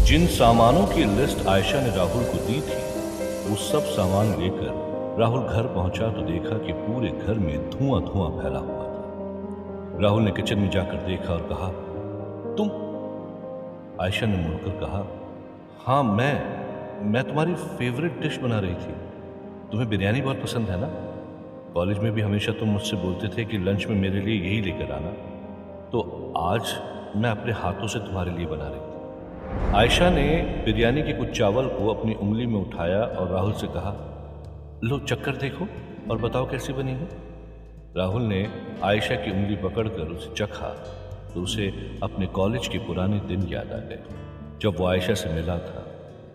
जिन सामानों की लिस्ट आयशा ने राहुल को दी थी, वो सब सामान लेकर राहुल घर पहुंचा तो देखा कि पूरे घर में धुआं धुआं फैला हुआ था। राहुल ने किचन में जाकर देखा और कहा, तुम? आयशा ने मुड़कर कहा, हाँ मैं तुम्हारी फेवरेट डिश बना रही थी। तुम्हें बिरयानी बहुत पसंद है ना? कॉलेज में भी हमेशा तुम मुझसे बोलते थे कि लंच में मेरे लिए यही लेकर आना, तो आज मैं अपने हाथों से तुम्हारे लिए बना रही थी। आयशा ने बिरयानी के कुछ चावल को अपनी उंगली में उठाया और राहुल से कहा, लो चक्कर देखो और बताओ कैसी बनी है। राहुल ने आयशा की उंगली पकड़कर उसे चखा तो उसे अपने कॉलेज के पुराने दिन याद आ गए, जब वो आयशा से मिला था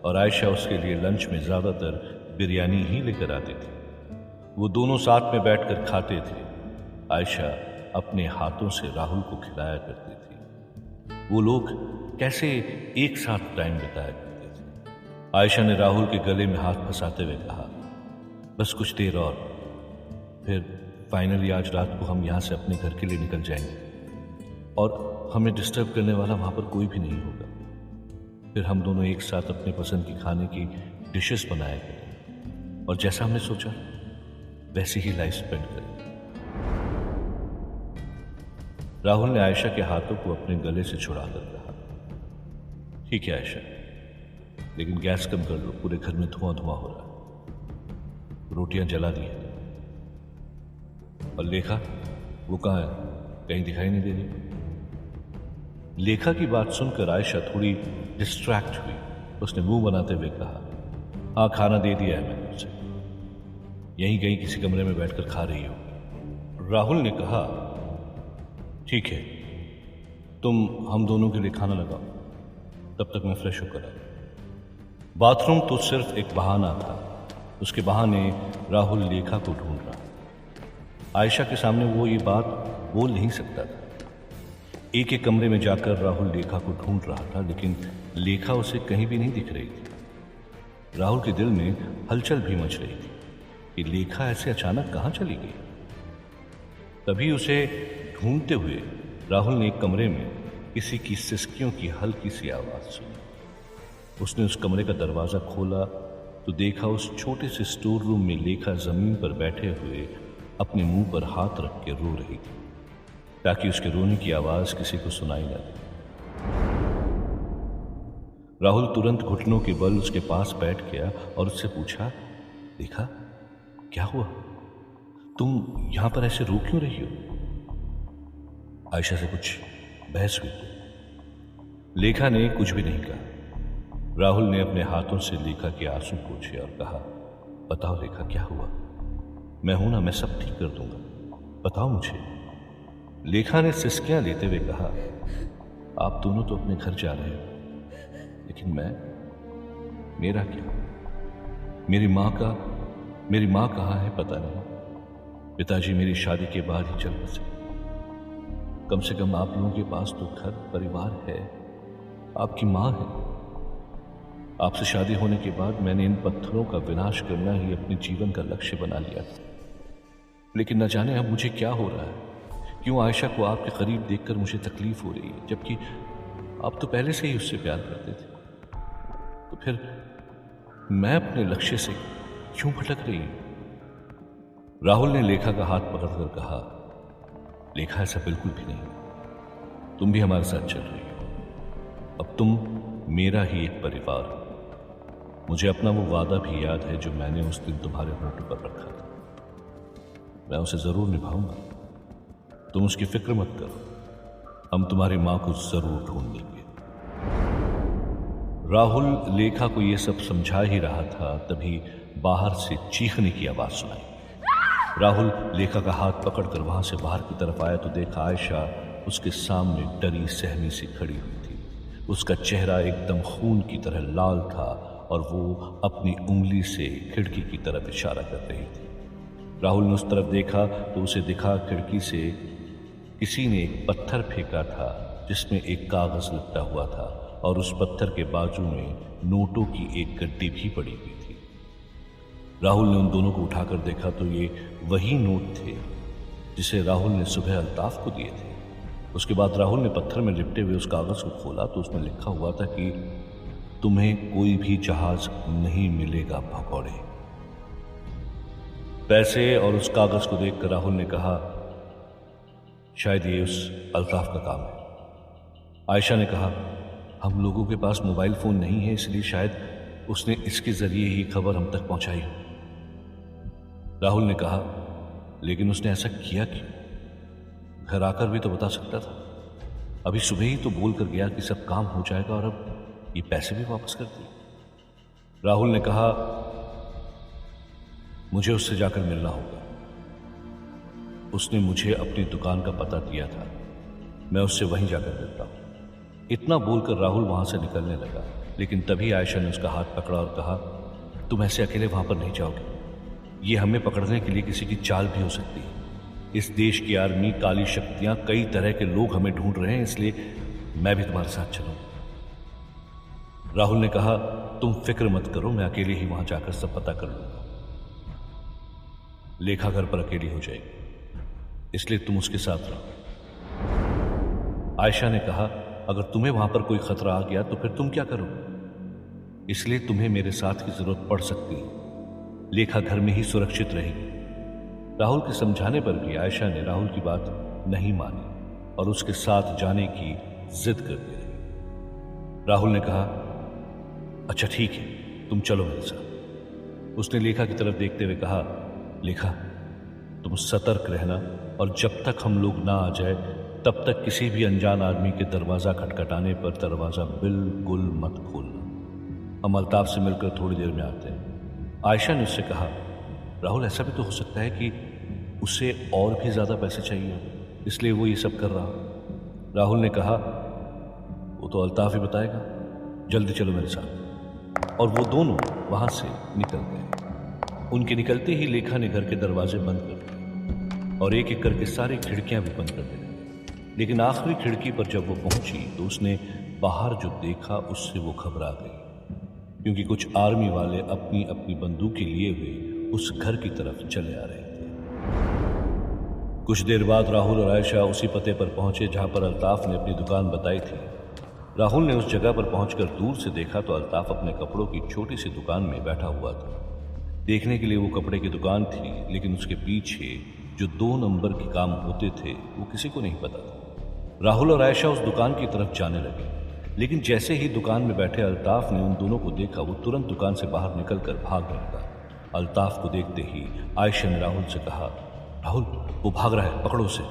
और आयशा उसके लिए लंच में ज्यादातर बिरयानी ही लेकर आती थी। वो दोनों साथ में बैठकर खाते थे। आयशा अपने हाथों से राहुल को खिलाया करती थी। वो लोग कैसे एक साथ टाइम बिताया करते थे। आयशा ने राहुल के गले में हाथ फंसाते हुए कहा, बस कुछ देर और, फिर फाइनली आज रात को हम यहां से अपने घर के लिए निकल जाएंगे और हमें डिस्टर्ब करने वाला वहां पर कोई भी नहीं होगा। फिर हम दोनों एक साथ अपने पसंद की खाने की डिशेस बनाया करें और जैसा हमने सोचा वैसे ही लाइफ स्पेंड करें। राहुल ने आयशा के हाथों को अपने गले से छुड़ाकर कहा, ठीक है आयशा, लेकिन गैस कम कर लो, पूरे घर में धुआं धुआं हो रहा है। रोटियां जला दी है। और लेखा, वो कहां है? कहीं दिखाई नहीं दे रही। लेखा की बात सुनकर आयशा थोड़ी डिस्ट्रैक्ट हुई। उसने मुंह बनाते हुए कहा, हाँ खाना दे दिया है मैंने उसे, यहीं कहीं किसी कमरे में बैठकर खा रही हो। राहुल ने कहा, ठीक है, तुम हम दोनों के लिए खाना लगाओ, तब तक मैं फ्रेश होकर आया। बाथरूम तो सिर्फ एक बहाना था। उसके बहाने राहुल लेखा को ढूंढ रहा। आयशा के सामने वो ये बात बोल नहीं सकता था। एक एक कमरे में जाकर राहुल लेखा को ढूंढ रहा था, लेकिन लेखा उसे कहीं भी नहीं दिख रही थी। राहुल के दिल में हलचल भी मच रही थी कि लेखा ऐसे अचानक कहां चली गई। तभी उसे ढूंढते हुए राहुल ने एक कमरे में किसी की सिसकियों की हल्की सी आवाज सुनी। उसने उस कमरे का दरवाजा खोला तो देखा उस छोटे से स्टोर रूम में लेखा जमीन पर बैठे हुए अपने मुंह पर हाथ रख के रो रही थी, ताकि उसके रोने की आवाज किसी को सुनाई न दे। राहुल तुरंत घुटनों के बल उसके पास बैठ गया और उससे पूछा, लेखा क्या हुआ? तुम यहां पर ऐसे रो क्यों रही हो? आयशा से कुछ बहस हुई? लेखा ने कुछ भी नहीं कहा। राहुल ने अपने हाथों से लेखा के आंसू पोंछे और कहा, बताओ लेखा क्या हुआ? मैं हूं ना, मैं सब ठीक कर दूंगा, बताओ मुझे। लेखा ने सिसकियां लेते हुए कहा, आप दोनों तो अपने घर जा रहे हो, लेकिन मेरा क्या? मेरी मां कहां है पता नहीं। पिताजी मेरी शादी के बाद ही चल बसे। कम से कम आप लोगों के पास तो घर परिवार है, आपकी मां है। आपसे शादी होने के बाद मैंने इन पत्थरों का विनाश करना ही अपने जीवन का लक्ष्य बना लिया था, लेकिन न जाने अब मुझे क्या हो रहा है। क्यों आयशा को आपके करीब देखकर मुझे तकलीफ हो रही है, जबकि आप तो पहले से ही उससे प्यार करते थे। तो फिर मैं अपने लक्ष्य से क्यों भटक रही हूं? राहुल ने लेखा का हाथ पकड़कर कहा, लेखा ऐसा बिल्कुल भी नहीं, तुम भी हमारे साथ चल रही हो। अब तुम मेरा ही एक परिवार हो। मुझे अपना वो वादा भी याद है जो मैंने उस दिन तुम्हारे होठों पर रखा था। मैं उसे जरूर निभाऊंगा, तुम उसकी फिक्र मत करो। हम तुम्हारी मां को जरूर ढूंढ लेंगे। राहुल लेखा को यह सब समझा ही रहा था, तभी बाहर से चीखने की आवाज सुनाई। राहुल लेखा का हाथ पकड़कर वहां से बाहर की तरफ आया तो देखा आयशा उसके सामने डरी सहमी सी खड़ी हुई थी। उसका चेहरा एकदम खून की तरह लाल था और वो अपनी उंगली से खिड़की की तरफ इशारा कर रही थी। राहुल ने उस तरफ देखा तो उसे दिखा खिड़की से किसी ने एक पत्थर फेंका था जिसमें एक कागज लपटा हुआ था और उस पत्थर के बाजू में नोटों की एक गड्डी भी पड़ी हुई थी। राहुल ने उन दोनों को उठाकर देखा तो ये वही नोट थे जिसे राहुल ने सुबह अल्ताफ को दिए थे। उसके बाद राहुल ने पत्थर में लिपटे हुए उस कागज को खोला तो उसमें लिखा हुआ था कि तुम्हें कोई भी जहाज नहीं मिलेगा भगौड़े। पैसे और उस कागज को देखकर राहुल ने कहा, शायद ये उस अल्ताफ का काम है। आयशा ने कहा, हम लोगों के पास मोबाइल फोन नहीं है, इसलिए शायद उसने इसके जरिए ही खबर हम तक पहुंचाई हो। राहुल ने कहा, लेकिन उसने ऐसा किया क्यों? घर आकर भी तो बता सकता था। अभी सुबह ही तो बोल कर गया कि सब काम हो जाएगा और अब ये पैसे भी वापस कर दिए। राहुल ने कहा, मुझे उससे जाकर मिलना होगा। उसने मुझे अपनी दुकान का पता दिया था, मैं उससे वहीं जाकर मिलता हूं। इतना बोलकर राहुल वहां से निकलने लगा, लेकिन तभी आयशा ने उसका हाथ पकड़ा और कहा, तुम ऐसे अकेले वहां पर नहीं जाओगे। ये हमें पकड़ने के लिए किसी की चाल भी हो सकती है। इस देश की आर्मी, काली शक्तियां, कई तरह के लोग हमें ढूंढ रहे हैं, इसलिए मैं भी तुम्हारे साथ चलूंगा। राहुल ने कहा, तुम फिक्र मत करो, मैं अकेले ही वहां जाकर सब पता कर लूंगा। लेखा घर पर अकेली हो जाएगी, इसलिए तुम उसके साथ रहो। आयशा ने कहा, अगर तुम्हें वहां पर कोई खतरा आ गया तो फिर तुम क्या करोगे? इसलिए तुम्हें मेरे साथ की जरूरत पड़ सकती है। लेखा घर में ही सुरक्षित रहेगी। राहुल के समझाने पर भी आयशा ने राहुल की बात नहीं मानी और उसके साथ जाने की जिद करती रही। राहुल ने कहा, अच्छा ठीक है, तुम चलो मेरे साथ। उसने लेखा की तरफ देखते हुए कहा, लेखा तुम सतर्क रहना और जब तक हम लोग ना आ जाए तब तक किसी भी अनजान आदमी के दरवाजा खटखटाने पर दरवाजा बिल्कुल मत खोलना। हम अल्ताफ से मिलकर थोड़ी देर में आते हैं। आयशा ने उससे कहा, राहुल ऐसा भी तो हो सकता है कि उसे और भी ज्यादा पैसे चाहिए, इसलिए वो ये सब कर रहा। राहुल ने कहा, वो तो अल्ताफ ही बताएगा, जल्दी चलो मेरे साथ। और वो दोनों वहां से निकल गए। उनके निकलते ही लेखा ने घर के दरवाजे बंद कर दिए और एक एक करके सारी खिड़कियां भी बंद कर दी। लेकिन आखिरी खिड़की पर जब वो पहुंची तो उसने बाहर जो देखा उससे वो घबरा गई, क्योंकि कुछ आर्मी वाले अपनी अपनी बंदूकें लिए हुए उस घर की तरफ चले आ रहे थे। कुछ देर बाद राहुल और आयशा उसी पते पर पहुंचे जहां पर अल्ताफ ने अपनी दुकान बताई थी। राहुल ने उस जगह पर पहुंचकर दूर से देखा तो अल्ताफ अपने कपड़ों की छोटी सी दुकान में बैठा हुआ था। देखने के लिए वो कपड़े की दुकान थी, लेकिन उसके पीछे जो 2 नंबर के काम होते थे वो किसी को नहीं पता था। राहुल और आयशा उस दुकान की तरफ जाने लगे, लेकिन जैसे ही दुकान में बैठे अल्ताफ ने उन दोनों को देखा, वो तुरंत दुकान से बाहर निकलकर भाग लगा। अल्ताफ को देखते ही आयशा ने राहुल से कहा, राहुल वो भाग रहा है, पकड़ो उसे।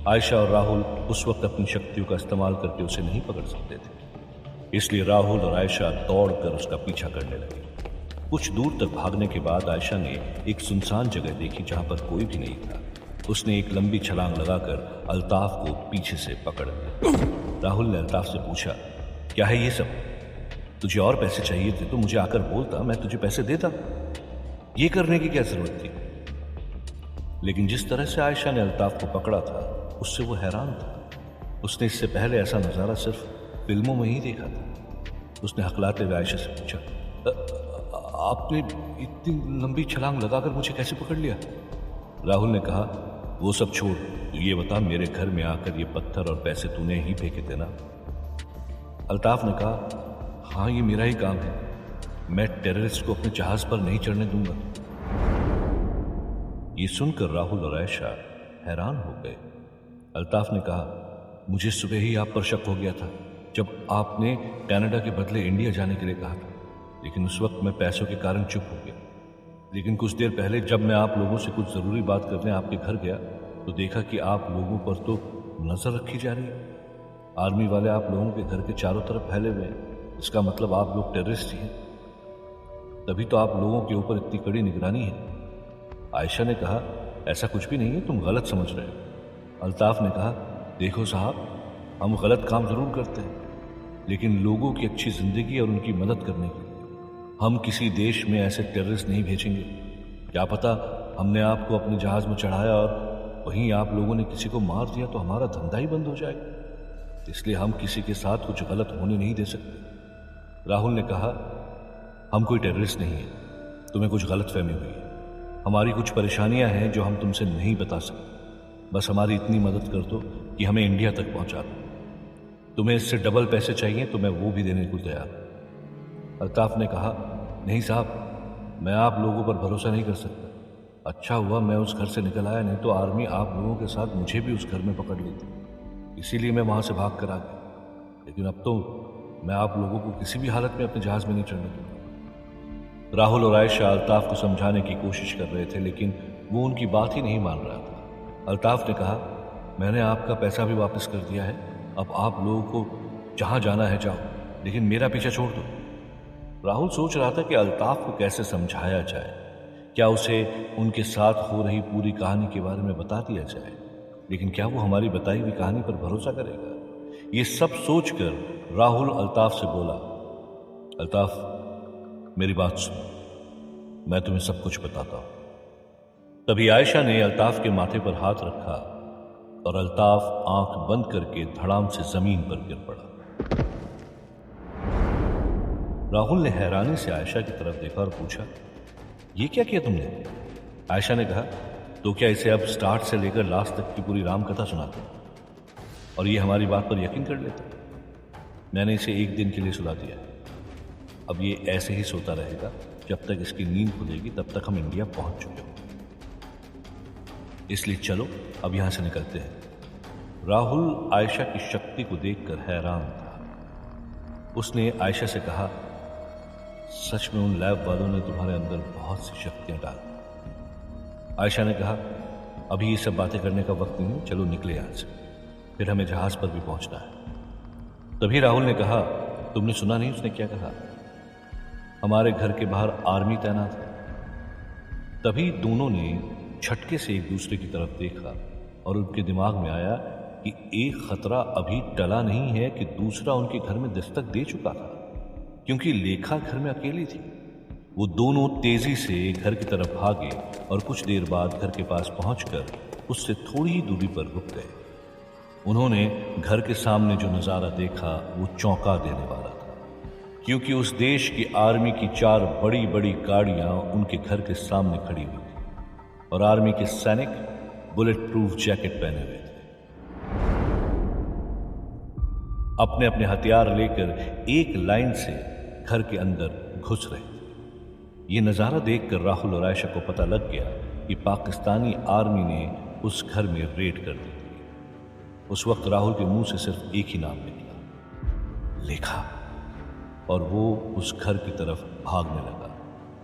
आयशा और राहुल उस वक्त अपनी शक्तियों का इस्तेमाल करके उसे नहीं पकड़ सकते थे, इसलिए राहुल और आयशा दौड़कर उसका पीछा करने लगे। कुछ दूर तक भागने के बाद आयशा ने एक सुनसान जगह देखी जहां पर कोई भी नहीं था। उसने एक लंबी छलांग लगाकर अल्ताफ को पीछे से पकड़ लिया। राहुल ने अल्ताफ से पूछा, क्या है ये सब? तुझे और पैसे चाहिए थे तो मुझे आकर बोलता, मैं तुझे पैसे देता। ये करने की क्या जरूरत थी? लेकिन जिस तरह से आयशा ने अल्ताफ को पकड़ा था उससे वो हैरान था। उसने इससे पहले ऐसा नजारा सिर्फ फिल्मों में ही देखा था। उसने हकलाते हुए आयशा से पूछा, आपने इतनी लंबी छलांग लगाकर मुझे कैसे पकड़ लिया? राहुल ने कहा, वो सब छोड़, तो ये बता, मेरे घर में आकर ये पत्थर और पैसे तूने ही फेंके थे ना? अल्ताफ ने कहा, हाँ ये मेरा ही काम है, मैं टेररिस्ट को अपने जहाज पर नहीं चढ़ने दूंगा। ये सुनकर राहुल और आयशा हैरान हो गए। अल्ताफ ने कहा, मुझे सुबह ही आप पर शक हो गया था जब आपने कनाडा के बदले इंडिया जाने के लिए कहा था, लेकिन उस वक्त मैं पैसों के कारण चुप हो गया। लेकिन कुछ देर पहले जब मैं आप लोगों से कुछ जरूरी बात करने आपके घर गया तो देखा कि आप लोगों पर तो नजर रखी जा रही है। आर्मी वाले आप लोगों के घर के चारों तरफ फैले हुए हैं, इसका मतलब आप लोग टेररिस्ट ही हैं। तभी तो आप लोगों के ऊपर इतनी कड़ी निगरानी है। आयशा ने कहा, ऐसा कुछ भी नहीं है, तुम गलत समझ रहे हो। अल्ताफ ने कहा, देखो साहब, हम गलत काम जरूर करते हैं, लेकिन लोगों की अच्छी जिंदगी और उनकी मदद करने के लिए हम किसी देश में ऐसे टेररिस्ट नहीं भेजेंगे। क्या पता हमने आपको अपने जहाज में चढ़ाया और वहीं आप लोगों ने किसी को मार दिया तो हमारा धंधा ही बंद हो जाएगा। इसलिए हम किसी के साथ कुछ गलत होने नहीं दे सकते। राहुल ने कहा, हम कोई टेररिस्ट नहीं है, तुम्हें कुछ गलतफहमी हुई है। हमारी कुछ परेशानियां हैं जो हम तुमसे नहीं बता सकते। बस हमारी इतनी मदद कर दो कि हमें इंडिया तक पहुंचा दो। तुम्हें इससे डबल पैसे चाहिए तो मैं वो भी देने को तैयार हूं। अल्ताफ ने कहा, नहीं साहब, मैं आप लोगों पर भरोसा नहीं कर सकता। अच्छा हुआ मैं उस घर से निकल आया, नहीं तो आर्मी आप लोगों के साथ मुझे भी उस घर में पकड़ लेती। इसीलिए मैं वहां से भाग कर आ गया। लेकिन अब तो मैं आप लोगों को किसी भी हालत में अपने जहाज में नहीं चढ़ने दूंगा। राहुल और आयशा अल्ताफ को समझाने की कोशिश कर रहे थे, लेकिन वो उनकी बात ही नहीं मान रहा था। अल्ताफ ने कहा, मैंने आपका पैसा भी वापस कर दिया है, अब आप लोगों को जहां जाना है जाओ, लेकिन मेरा पीछा छोड़ दो। राहुल सोच रहा था कि अल्ताफ को कैसे समझाया जाए। क्या उसे उनके साथ हो रही पूरी कहानी के बारे में बता दिया जाए, लेकिन क्या वो हमारी बताई हुई कहानी पर भरोसा करेगा? ये सब सोचकर राहुल अल्ताफ से बोला, अल्ताफ, मेरी बात सुन, मैं तुम्हें सब कुछ बताता हूं। तभी आयशा ने अल्ताफ के माथे पर हाथ रखा और अल्ताफ आंख बंद करके धड़ाम से जमीन पर गिर पड़ा। राहुल ने हैरानी से आयशा की तरफ देखा और पूछा, ये क्या किया तुमने? आयशा ने कहा, तो क्या इसे अब स्टार्ट से लेकर लास्ट तक की पूरी राम कथा सुनाते और ये हमारी बात पर यकीन कर लेता? मैंने इसे एक दिन के लिए सुला दिया। अब ये ऐसे ही सोता रहेगा जब तक इसकी नींद खुलेगी, तब तक हम इंडिया पहुंच चुके होंगे। इसलिए चलो अब यहां से निकलते हैं। राहुल आयशा की शक्ति को देखकर हैरान था। उसने आयशा से कहा, सच में उन लैब वालों ने तुम्हारे अंदर बहुत सी शक्तियां डाल दी। आयशा ने कहा, अभी ये सब बातें करने का वक्त नहीं है, चलो निकले यहां से, फिर हमें जहाज पर भी पहुंचना है। तभी राहुल ने कहा, तुमने सुना नहीं उसने क्या कहा? हमारे घर के बाहर आर्मी तैनात है। तभी दोनों ने झटके से एक दूसरे की तरफ देखा और उनके दिमाग में आया कि एक खतरा अभी टला नहीं है कि दूसरा उनके घर में दस्तक दे चुका था, क्योंकि लेखा घर में अकेली थी। वो दोनों तेजी से घर की तरफ भागे और कुछ देर बाद घर के पास पहुंचकर उससे थोड़ी ही दूरी पर रुक गए। उन्होंने घर के सामने जो नजारा देखा वो चौंका देने वाला था, क्योंकि उस देश की आर्मी की 4 बड़ी बड़ी गाड़ियां उनके घर के सामने खड़ी हुई थी और आर्मी के सैनिक बुलेट प्रूफ जैकेट पहने हुए थे। अपने अपने हथियार लेकर एक लाइन से घर के अंदर घुस रहे थे। ये नजारा देखकर राहुल और आयशा को पता लग गया कि पाकिस्तानी आर्मी ने उस घर में रेड कर दी थी। उस वक्त राहुल के मुंह से सिर्फ एक ही नाम निकला, लेखा, और वो उस घर की तरफ भागने लगा।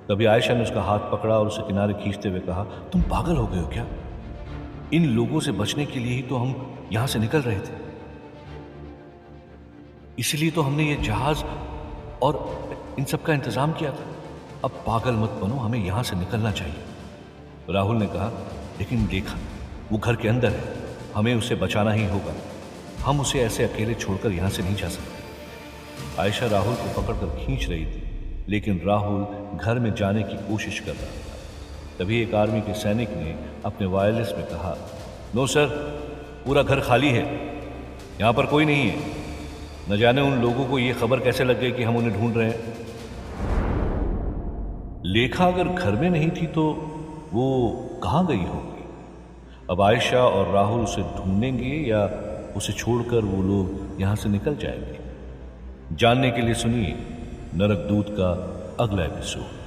तभी आयशा ने उसका हाथ पकड़ा और उसे किनारे खींचते हुए कहा, तुम पागल हो गए हो क्या? इन लोगों से बचने के लिए ही तो हम यहां से निकल रहे थे, इसलिए तो हमने ये जहाज और इन सब का इंतजाम किया था। अब पागल मत बनो, हमें यहां से निकलना चाहिए। राहुल ने कहा, लेकिन लेखा वो घर के अंदर है, हमें उसे बचाना ही होगा, हम उसे ऐसे अकेले छोड़कर यहां से नहीं जा सकते। आयशा राहुल को पकड़कर खींच रही थी, लेकिन राहुल घर में जाने की कोशिश कर रहा था। तभी एक आर्मी के सैनिक ने अपने वायरलेस में कहा, नो सर, पूरा घर खाली है, यहां पर कोई नहीं है। न जाने उन लोगों को यह खबर कैसे लग गई कि हम उन्हें ढूंढ रहे हैं। लेखा अगर घर में नहीं थी तो वो कहां गई होगी? अब आयशा और राहुल उसे ढूंढेंगे या उसे छोड़कर वो लोग यहां से निकल जाएंगे? जानने के लिए सुनिए नरक दूत का अगला एपिसोड।